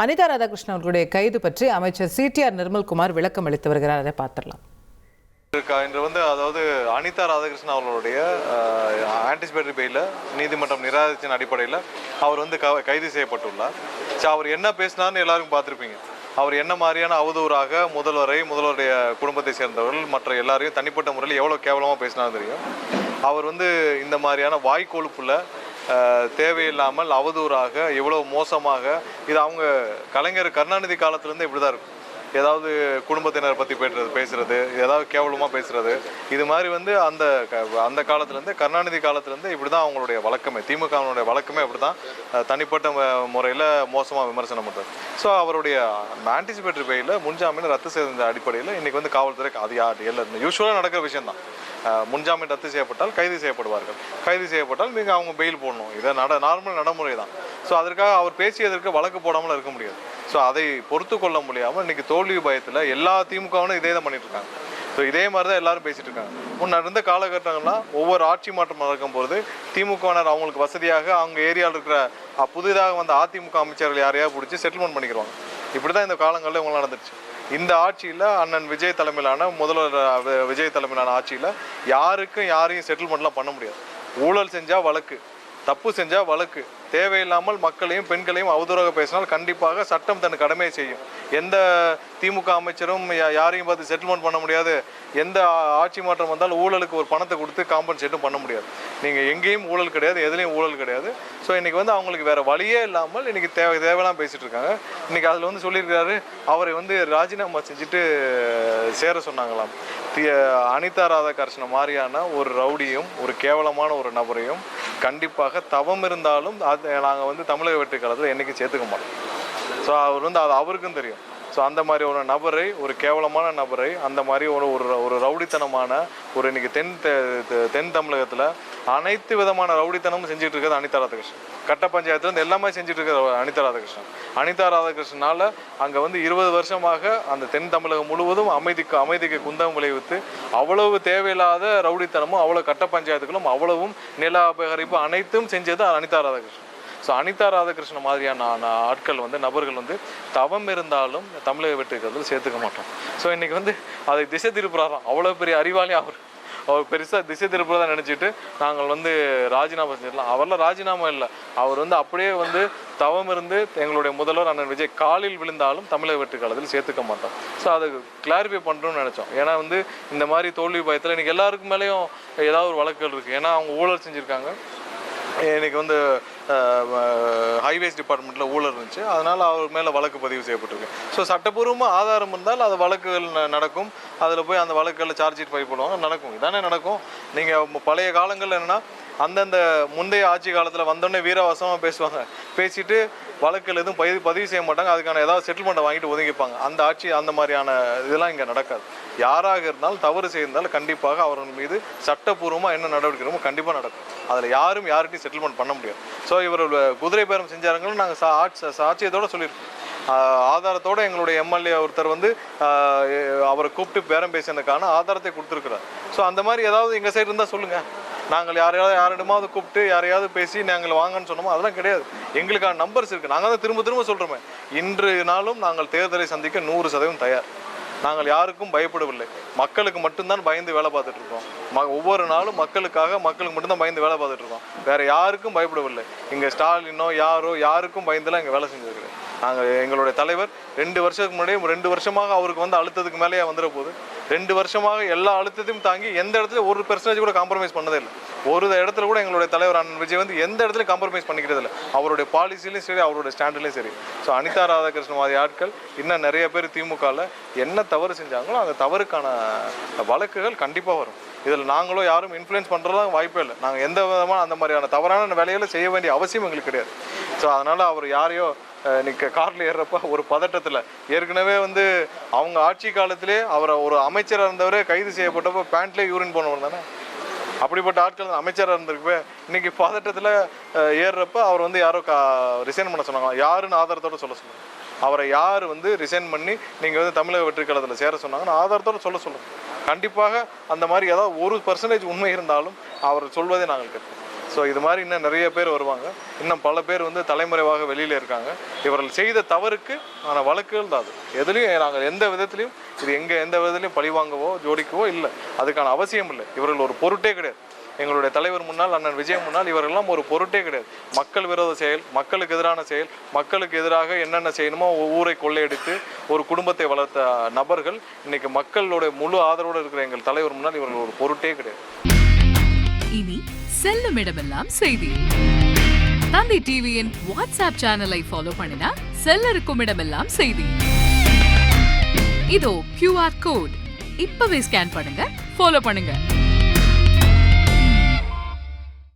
அனிதா ராதாகிருஷ்ணன் அவர்களுடைய கைது பற்றி அமைச்சர் சிடிஆர் நிர்மல்குமார் விளக்கம் அளித்து வருகிறார். அதை பார்த்துடலாம். இன்று அதாவது அனிதா ராதாகிருஷ்ணன் அவர்களுடைய ஆன்டிசிபேட்டரி பெயில நீதிமன்றம் நிராகரிச்சின் அடிப்படையில் அவர் கைது செய்யப்பட்டுள்ளார். அவர் என்ன பேசினார்னு எல்லாருக்கும் பார்த்துருப்பீங்க. அவர் என்ன மாதிரியான அவதூறாக முதல்வருடைய குடும்பத்தை சேர்ந்தவர்கள் மற்ற எல்லாரையும் தனிப்பட்ட முறையில் எவ்வளோ கேவலமாக பேசினாலும் தெரியும். அவர் இந்த மாதிரியான வாய்க்கொழுப்பில் தேவையில்லாமல் அவதூறாக எவ்வளோ மோசமாக இது அவங்க கலைஞர் கருணாநிதி காலத்துலேருந்து இப்படி தான் இருக்கும். ஏதாவது குடும்பத்தினரை பற்றி பேசுறது ஏதாவது கேவலமாக பேசுறது இது மாதிரி அந்த காலத்துலேருந்து கருணாநிதி காலத்துலேருந்து இப்படி தான் அவங்களுடைய வழக்கமே, திமுகவினுடைய வழக்கமே அப்படி தான் தனிப்பட்ட முறையில் மோசமாக விமர்சனம் பண்ணுறது. ஸோ அவருடைய ஆன்டிசிபேட்டரி பெயில முன்ஜாமீன் ரத்து செய்த அடிப்படையில் இன்றைக்கி காவல்துறை அது யூஸ்வலாக நடக்கிற விஷயம்தான். முன்ஜாமீன் ரத்து செய்யப்பட்டால் கைது செய்யப்படுவார்கள். கைது செய்யப்பட்டால் நீங்கள் அவங்க பெயில் போடணும். இதை நார்மல் நடைமுறை தான். ஸோ அதற்காக அவர் பேசியதற்கு வழக்கு போடாமல் இருக்க முடியாது. ஸோ அதை பொறுத்து கொள்ள முடியாமல் இன்றைக்கி தோல்வி பயத்தில் எல்லா திமுகவினும் இதே தான் பண்ணிட்டு இருக்காங்க. ஸோ இதே மாதிரி தான் எல்லாரும் பேசிட்டு இருக்காங்க. முன்ன இருந்த காலகட்டங்கள்லாம் ஒவ்வொரு ஆட்சி மாற்றம் நடக்கும் பொழுது திமுகவினர் அவங்களுக்கு வசதியாக அவங்க ஏரியாவில் இருக்கிற புதிதாக வந்த அதிமுக அமைச்சர்கள் யாரையாவது பிடிச்சி செட்டில்மெண்ட் பண்ணிக்கிறாங்க. இப்படி தான் இந்த காலங்களில் இவங்களாம் நடந்துருச்சு. இந்த ஆட்சியில் அண்ணன் விஜய் தலைமையிலான முதல்வர் விஜய் தலைமையிலான ஆட்சியில் யாரையும் செட்டில்மெண்ட்லாம் பண்ண முடியாது. ஊழல் செஞ்சால் வழக்கு, தப்பு செஞ்சால் வழக்கு, தேவையில்லாமல் மக்களையும் பெண்களையும் அவதூறாக பேசினால் கண்டிப்பாக சட்டம் தன் கடமையை செய்யும். எந்த திமுக அமைச்சரும் யாரையும் பார்த்து செட்டில்மெண்ட் பண்ண முடியாது. எந்த ஆட்சி மாற்றம் வந்தால் ஊழலுக்கு ஒரு பணத்தை கொடுத்து காம்பன்சேட்டும் பண்ண முடியாது. நீங்கள் எங்கேயும் ஊழல் கிடையாது, எதுலேயும் ஊழல் கிடையாது. ஸோ இன்றைக்கி அவங்களுக்கு வேறு வழியே இல்லாமல் இன்றைக்கி தேவையெல்லாம் பேசிகிட்டு இருக்காங்க. இன்றைக்கி அதில் சொல்லியிருக்கிறாரு, அவரை ராஜினாமா செஞ்சுட்டு சேர சொன்னாங்களாம். அனிதா ராதாகிருஷ்ணன் மாதிரியான ஒரு ரவுடியும் ஒரு கேவலமான ஒரு நபரையும் கண்டிப்பாக தவம் இருந்தாலும் நாங்கள் தமிழக வெற்றி காலத்தில் என்றைக்கும் சேர்த்துக்க மாட்டோம். ஸோ அவர் அது அவருக்கும் தெரியும். ஸோ அந்த மாதிரி ஒரு நபரை, ஒரு கேவலமான நபரை, அந்த மாதிரி ஒரு ரவுடித்தனமான இன்றைக்கி தென் தமிழகத்தில் அனைத்து விதமான ரவுடித்தனமும் செஞ்சுட்டு இருக்கிறது அனிதா ராதாகிருஷ்ணன். கட்ட பஞ்சாயத்துலேருந்து எல்லாமே செஞ்சுட்டு இருக்கிற அனிதா ராதாகிருஷ்ணன். அனிதா ராதாகிருஷ்ணனால் அங்கே 20 வருஷமாக அந்த தென் தமிழகம் முழுவதும் அமைதிக்கு குந்தம் விளைவித்து அவ்வளவு தேவையில்லாத ரவுடித்தனமும் அவ்வளோ கட்ட பஞ்சாயத்துகளும் அவ்வளவும் நில அபகரிப்பு அனைத்தும் செஞ்சது அனிதா ராதாகிருஷ்ணன். ஸோ அனிதா ராதாகிருஷ்ணன் மாதிரியான ஆட்கள் நபர்கள் தவம் இருந்தாலும் தமிழக வெற்றிக்கிறதுல சேர்த்துக்க மாட்டோம். ஸோ இன்றைக்கி அதை திசை திருப்புறாராம். அவ்வளோ பெரிய அறிவாளி அவர் பெருசாக திசை திருப்புறதான் நினச்சிட்டு நாங்கள் ராஜினாமா செஞ்சிடலாம். அவரெல்லாம் ராஜினாமா இல்லை, அவர் அப்படியே தவம் இருந்து எங்களுடைய முதல்வர் அண்ணன் விஜய் காலில் விழுந்தாலும் தமிழக வெற்றி காலத்தில் சேர்த்துக்க மாட்டோம். ஸோ அதை கிளாரிஃபை பண்ணுறோம்னு நினச்சோம். ஏன்னா இந்த மாதிரி தோல்வி பயத்தில் இன்றைக்கி எல்லாருக்கு மேலேயும் ஏதாவது ஒரு வழக்குகள் இருக்குது. ஏன்னா அவங்க ஊழல் செஞ்சுருக்காங்க. இன்றைக்கி ஹைவேஸ் டிபார்ட்மெண்ட்டில் ஊழல் இருந்துச்சு, அதனால் அவர் மேலே வழக்கு பதிவு செய்யப்பட்டிருக்கு. ஸோ சட்டப்பூர்வமாக ஆதாரம் இருந்தால் அது வழக்குகள் நடக்கும். அதில் போய் அந்த வழக்குகளில் சார்ஜ் ஷீட் ஃபைல் பண்ணுவாங்க, நடக்கும். இதானே நடக்கும். நீங்கள் பழைய காலங்களில் என்னென்னா அந்தந்த முந்தைய ஆட்சி காலத்தில் வந்தோடனே வீரவாசமாக பேசுவாங்க, பேசிட்டு வழக்குகள் எதுவும் பதிவு செய்ய மாட்டாங்க, அதுக்கான ஏதாவது செட்டில்மெண்ட்டை வாங்கிட்டு ஒதுங்கிப்பாங்க. அந்த ஆட்சி அந்த மாதிரியான இதெல்லாம் இங்கே நடக்காது. யாராக இருந்தாலும் தவறு செய்திருந்தாலும் கண்டிப்பாக அவர்கள் மீது சட்டப்பூர்வமாக என்ன நடவடிக்கைமோ கண்டிப்பாக நடக்கும். அதில் யார்கிட்டையும் செட்டில்மெண்ட் பண்ண முடியாது. ஸோ இவர் குதிரை பேரம் செஞ்சாருங்களும் நாங்கள் சாட்சியத்தோடு சொல்லியிருக்கோம். ஆதாரத்தோடு எங்களுடைய எம்எல்ஏ ஒருத்தர் அவரை கூப்பிட்டு பேரம் பேசினதுக்கான ஆதாரத்தை கொடுத்துருக்குறார். ஸோ அந்த மாதிரி ஏதாவது எங்கள் சைடு இருந்தால் சொல்லுங்கள். நாங்கள் யாரிடமாவது கூப்பிட்டு யாரையாவது பேசி நாங்கள் வாங்கன்னு சொன்னோமோ அதெல்லாம் கிடையாது. எங்களுக்கான நம்பர்ஸ் இருக்குது. நாங்கள் தான் திரும்ப சொல்கிறோமே, இன்று நாளும் நாங்கள் தேர்தலை சந்திக்க 100% தயார். நாங்கள் யாருக்கும் பயப்படவில்லை. மக்களுக்கு மட்டும்தான் பயந்து வேலை பார்த்துட்டு இருக்கோம். ஒவ்வொரு நாளும் மக்களுக்கு மட்டும்தான் பயந்து வேலை பார்த்துட்டு இருக்கோம். வேறு யாருக்கும் பயப்படவில்லை. இங்கே ஸ்டாலினோ யாருக்கும் பயந்துலாம் இங்கே வேலை செஞ்சுருக்கிறேன். நாங்கள் எங்களுடைய தலைவர் 2 வருஷத்துக்கு முன்னாடியே 2 வருஷமாக அவருக்கு அழுத்தத்துக்கு மேலேயே வந்துட போகுது. 2 வருஷமாக எல்லா அழுத்தத்தையும் தாங்கி எந்த இடத்துல 1% கூட காம்ப்ரமைஸ் பண்ணதே இல்லை. ஒரு இடத்துல கூட எங்களுடைய தலைவர் அண்ணன் விஜய் எந்த இடத்துலையும் காம்ப்ரமைஸ் பண்ணிக்கிறது இல்லை. அவருடைய பாலிசிலையும் சரி, அவருடைய ஸ்டாண்ட்லையும் சரி. ஸோ அனிதா ராதாகிருஷ்ணன் மாதிரி ஆட்கள் இன்னும் நிறைய பேர் திமுகவில் என்ன தவறு செஞ்சாங்களோ அந்த தவறுக்கான வழக்குகள் கண்டிப்பாக வரும். இதில் நாங்களோ யாரும் இன்ஃப்ளூயன்ஸ் பண்ணுறதுலாம் வாய்ப்பே இல்லை. நாங்கள் எந்த விதமான அந்த மாதிரியான தவறான வேலைகளை செய்ய வேண்டிய அவசியம் எங்களுக்கு கிடையாது. ஸோ அதனால் அவர் யாரையோ இன்னைக்கு காரில் ஏறுறப்ப ஒரு பதட்டத்தில் ஏற்கனவே அவங்க ஆட்சி காலத்திலே அவரை ஒரு அமைச்சராக இருந்தவரே கைது செய்யப்பட்டப்போ பேண்ட்லேயே யூரின் போனவர் தானே. அப்படிப்பட்ட ஆட்கள் அமைச்சராக இருந்திருக்குவே. இன்றைக்கி பதட்டத்தில் ஏறுறப்ப அவர் யாரோ ரிசைன் பண்ண சொன்னாங்க. யாருன்னு ஆதாரத்தோடு சொல்ல சொன்னாங்க. அவரை யார் ரிசைன் பண்ணி நீங்கள் தமிழக வெற்றி கழகத்தில் சேர சொன்னாங்கன்னு ஆதாரத்தோடு சொல்லுங்கள். கண்டிப்பாக அந்த மாதிரி ஏதாவது 1% உண்மை இருந்தாலும் அவர் சொல்வதை நாங்கள் கேட்போம். ஸோ இது மாதிரி இன்னும் நிறைய பேர் வருவாங்க. இன்னும் பல பேர் வந்து தலைமறைவாக வெளியில் இருக்காங்க. இவர்கள் செய்த தவறுக்கு ஆன வழக்குகள் தான் அது. எதுலேயும் நாங்கள் எந்த விதத்துலையும் எந்த விதத்துலையும் பழிவாங்கவோ ஜோடிக்கவோ இல்லை. அதுக்கான அவசியம் இல்லை. இவர்கள் ஒரு பொருட்டே கிடையாது. எங்களுடைய தலைவர் முன்னால், அண்ணன் விஜய் முன்னால் இவரெல்லாம் ஒரு பொருட்டே கிடையாது. மக்கள் விரோத செயல், மக்களுக்கு எதிரான செயல், மக்களுக்கு எதிராக என்னென்ன செய்யணுமோ ஊரை கொள்ளையடித்து ஒரு குடும்பத்தை வளர்த்த நபர்கள் இன்னைக்கு மக்களுடைய முழு ஆதரவோடு இருக்கிற எங்கள் தலைவர் முன்னால் இவர்கள் ஒரு பொருட்டே கிடையாது. இனி செல்லும் இடமெல்லாம் செய்தி. தந்தி டிவியின் வாட்ஸ்அப் சேனலை ஃபாலோ பண்ணினா செல்ல இருக்கும் இடமெல்லாம் செய்தி. இதோ QR கோட் இப்பவே ஸ்கேன் பண்ணுங்க, ஃபாலோ பண்ணுங்க.